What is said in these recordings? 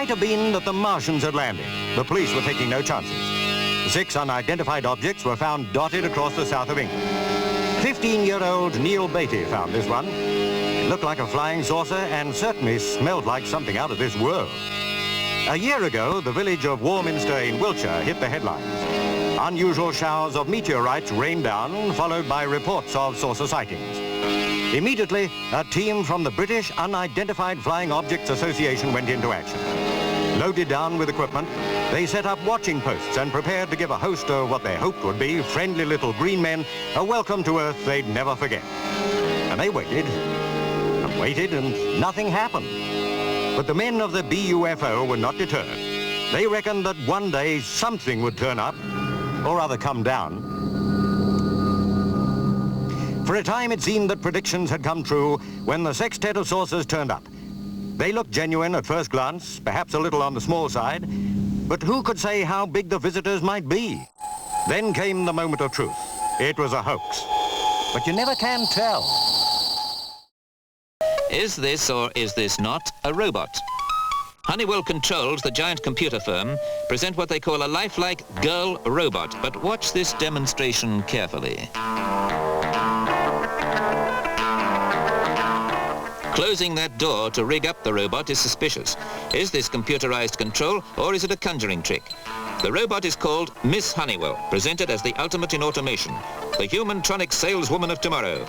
might have been that the Martians had landed. The police were taking no chances. 6 unidentified objects were found dotted across the south of England. 15-year-old Neil Beatty found this one. It looked like a flying saucer and certainly smelled like something out of this world. A year ago, the village of Warminster in Wiltshire hit the headlines. Unusual showers of meteorites rained down, followed by reports of saucer sightings. Immediately, a team from the British Unidentified Flying Objects Association went into action. Loaded down with equipment, they set up watching posts and prepared to give a host of what they hoped would be friendly little green men a welcome to Earth they'd never forget. And they waited, and nothing happened. But the men of the BUFO were not deterred. They reckoned that one day something would turn up, or rather come down. For a time it seemed that predictions had come true when the sextet of saucers turned up. They looked genuine at first glance, perhaps a little on the small side, but who could say how big the visitors might be? Then came the moment of truth. It was a hoax. But you never can tell. Is this or is this not a robot? Honeywell Controls, the giant computer firm, present what they call a lifelike girl robot, but watch this demonstration carefully. Closing that door to rig up the robot is suspicious. Is this computerized control or is it a conjuring trick? The robot is called Miss Honeywell, presented as the ultimate in automation, the human-tronic saleswoman of tomorrow.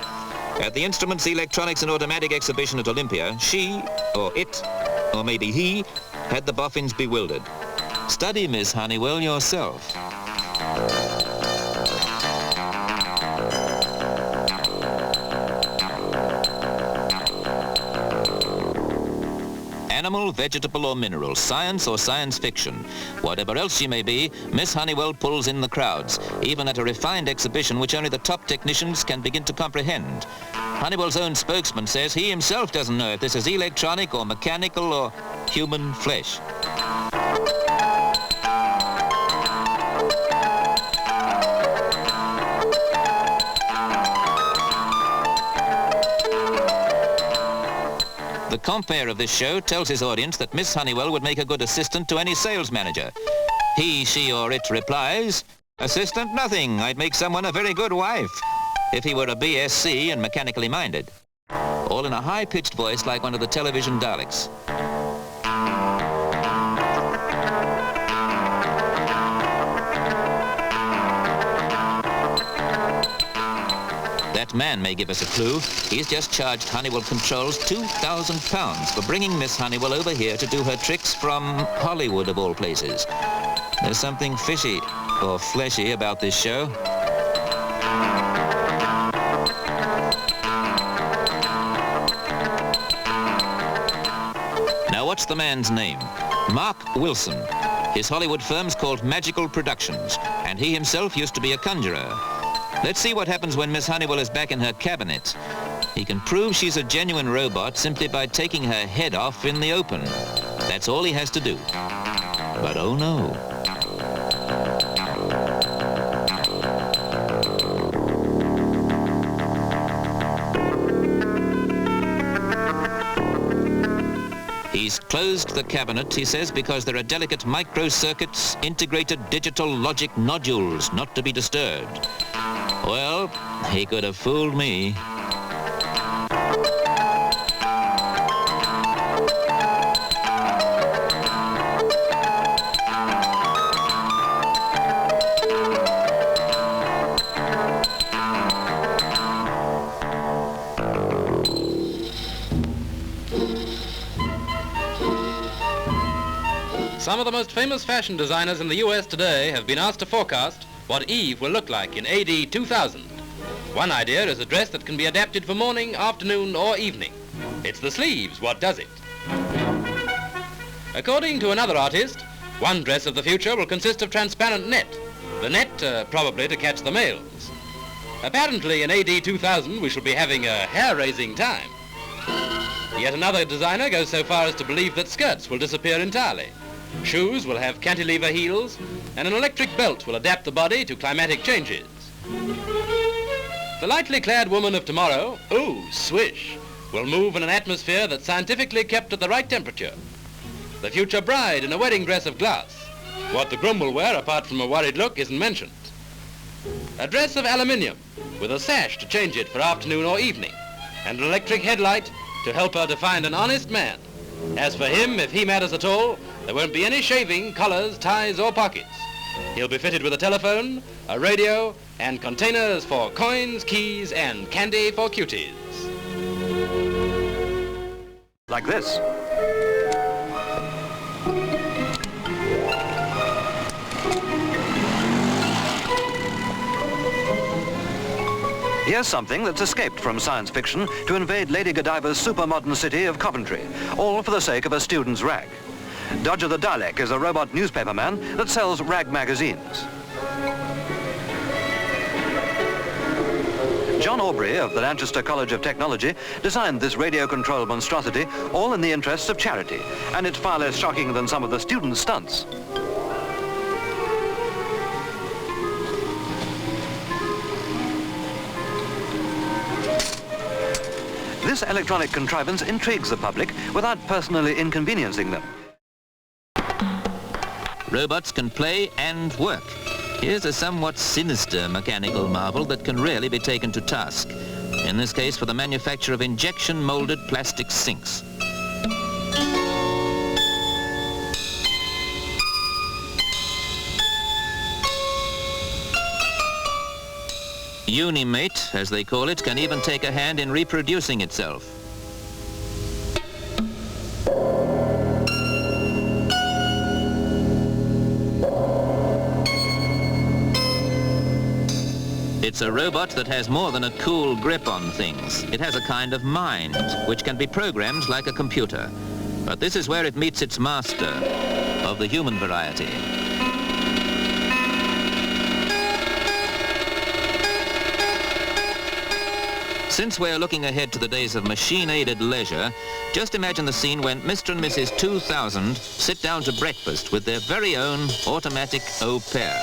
At the Instruments, Electronics and Automatic exhibition at Olympia, she, or it, or maybe he, had the boffins bewildered. Study Miss Honeywell yourself. Animal, vegetable or mineral, science or science fiction. Whatever else she may be, Miss Honeywell pulls in the crowds, even at a refined exhibition which only the top technicians can begin to comprehend. Honeywell's own spokesman says he himself doesn't know if this is electronic or mechanical or human flesh. The compere of this show tells his audience that Miss Honeywell would make a good assistant to any sales manager. He, she or it replies, "Assistant, nothing. I'd make someone a very good wife," if he were a BSc and mechanically minded. All in a high-pitched voice like one of the television Daleks. That man may give us a clue. He's just charged Honeywell Controls £2,000 for bringing Miss Honeywell over here to do her tricks from Hollywood, of all places. There's something fishy or fleshy about this show. Now, what's the man's name? Mark Wilson. His Hollywood firm's called Magical Productions, and he himself used to be a conjurer. Let's see what happens when Miss Honeywell is back in her cabinet. He can prove she's a genuine robot simply by taking her head off in the open. That's all he has to do. But oh no. He's closed the cabinet, he says, because there are delicate microcircuits, integrated digital logic nodules not to be disturbed. Well, he could have fooled me. Some of the most famous fashion designers in the US today have been asked to forecast what Eve will look like in AD 2000. One idea is a dress that can be adapted for morning, afternoon, or evening. It's the sleeves what does it. According to another artist, one dress of the future will consist of transparent net. The net probably to catch the males. Apparently in AD 2000 we shall be having a hair-raising time. Yet another designer goes so far as to believe that skirts will disappear entirely. Shoes will have cantilever heels, and an electric belt will adapt the body to climatic changes. The lightly clad woman of tomorrow, ooh, swish, will move in an atmosphere that's scientifically kept at the right temperature. the future bride in a wedding dress of glass. What the groom will wear, apart from a worried look, isn't mentioned. A dress of aluminium, with a sash to change it for afternoon or evening, and an electric headlight to help her to find an honest man. As for him, if he matters at all, there won't be any shaving, collars, ties, or pockets. He'll be fitted with a telephone, a radio, and containers for coins, keys, and candy for cuties. Like this. Here's something that's escaped from science fiction to invade Lady Godiva's super-modern city of Coventry, all for the sake of a student's rag. Dodger the Dalek is a robot newspaperman that sells rag magazines. John Aubrey of the Lancaster College of Technology designed this radio-controlled monstrosity all in the interests of charity, and it's far less shocking than some of the students' stunts. This electronic contrivance intrigues the public without personally inconveniencing them. Robots can play and work. Here's a somewhat sinister mechanical marvel that can really be taken to task. In this case, for the manufacture of injection-molded plastic sinks. Unimate, as they call it, can even take a hand in reproducing itself. It's a robot that has more than a cool grip on things. It has a kind of mind, which can be programmed like a computer. But this is where it meets its master, of the human variety. Since we're looking ahead to the days of machine-aided leisure, just imagine the scene when Mr. and Mrs. 2000 sit down to breakfast with their very own automatic au pair,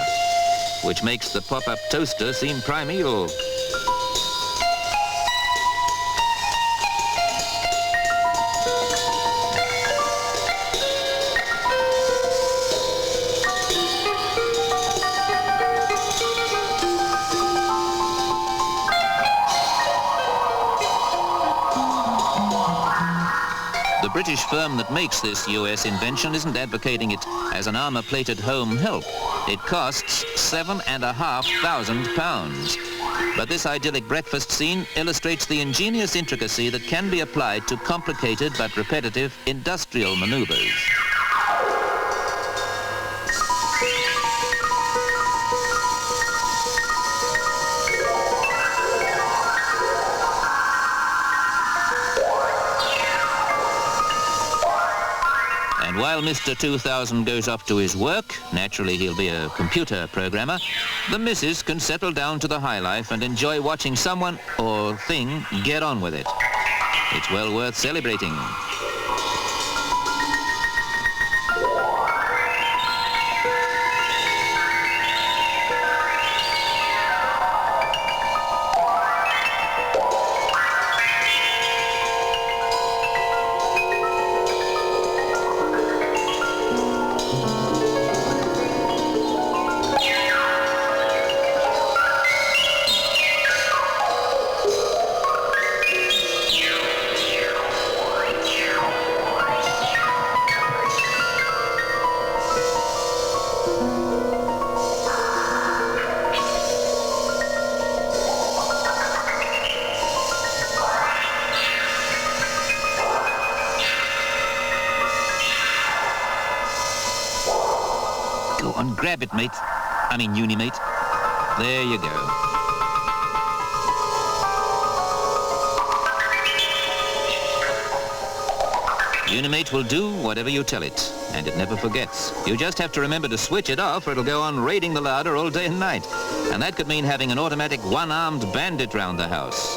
which makes the pop-up toaster seem primeval. The British firm that makes this US invention isn't advocating it as an armour-plated home help. It costs £7,500. But this idyllic breakfast scene illustrates the ingenious intricacy that can be applied to complicated but repetitive industrial manoeuvres. And while Mr. 2000 goes off to his work, naturally he'll be a computer programmer, the missus can settle down to the high life and enjoy watching someone or thing get on with it. It's well worth celebrating. Go on, grab it, mate. I mean, Unimate. There you go. Unimate will do whatever you tell it, and it never forgets. You just have to remember to switch it off or it'll go on raiding the larder all day and night. And that could mean having an automatic one-armed bandit round the house.